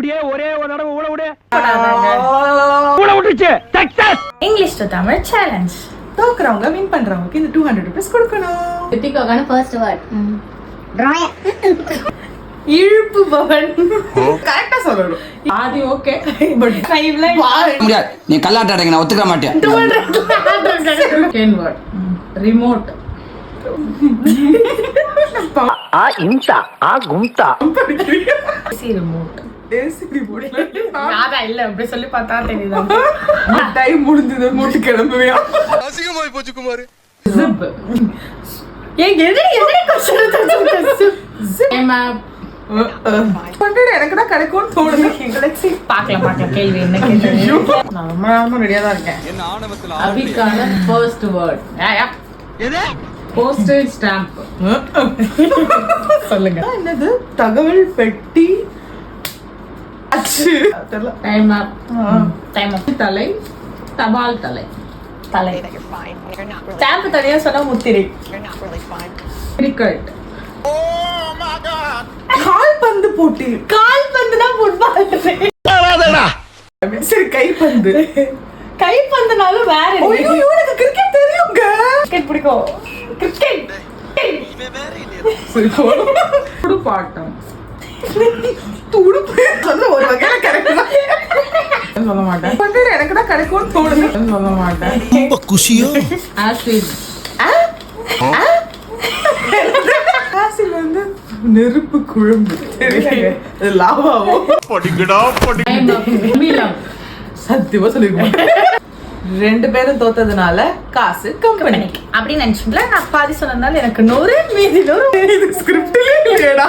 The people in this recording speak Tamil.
ஒரே ஒரு தடவை ஊழ விடு ஊழ விட்டுச்சு success English to Tamil challenge. தோக்குறவங்க வின் பண்றவங்களுக்கு இந்த 200 ரூபீஸ் கொடுக்கணும். ரித்திகாக்கான ஃபர்ஸ்ட் வேர்ட் இழுப்பு பவன். கரெக்டா சொல்லணும். ஆதி ஓகே பட் டைம்ல முடியாது. நீ கல்லாட்ட அடங்க நான் ஒத்துக்க மாட்டேன். Second word remote. ஆ இம்சா ஆ கும்தா ஏசி ரிமோட். ஏசி ரிமோட்ல யாரா இல்ல அப்படி சொல்லி பார்த்தா தெரியுதா? டைம் முடிஞ்சது மூட்டு கிளம்புவியா? அசிங்கமாய் போச்சு குமார். ஜிப். ஏங்க எது क्वेश्चन டைம் அப். 100 எனக்குடா கிடைக்கும்னு தோணுது. எங்களுக்கு பார்க்கலாம் கேள்வி என்ன கேட்டீங்க? நான் ரொம்ப ரெடியா தான் இருக்கேன். என்ன ஆணவத்துல அபிகான ஃபர்ஸ்ட் வேர்ட் எது போஸ்டேஜ் ஸ்டாம்ப். சொல்லுங்க. என்னது? தகவல் பெட்டி அச்சு. தெரியல. டைம் அப். டைம் அப். தலை தபால் தலை தலை ஸ்டாம்ப் தனியா சொன்னா முத்திரை. கிரிக்கெட். கால்பந்து போட்டி. கால்பந்துனா ஃபுட்பால். சரி கைப்பந்து. கைப்பந்துனாலும் வேற ஐயோ எனக்கு கிரிக்கெட் தெரியுங்க. கிரிக்கெட் பிடிக்கும். கிரிக்கெட். சரி போடு. துடுப்பாட்டம். துடுப்பு சொல்ல ஒரு வகையில கரெக்ட் தான். சொல்ல மாட்டேன். 100 எனக்குடா கிடைக்கும்னு தோணுது. சொல்ல மாட்டேன். ரொம்ப குஷியோ. ஆசிட். ஆசிட் வந்து நெருப்பு குழம்பு. தெரியல. இது லாவாவோ? படிங்கடா படி. Time up. மிலம். சத்தியமா சொல்லிருக்கோம். 2 பேரும் தோத்ததுனால காசு கம்பெனி. அப்படி நினைச்சுங்களா? நான் பாதி சொன்னதால எனக்கு 100 மீதி 100. இது ஸ்கிரிப்ட்லயே இல்லையடா.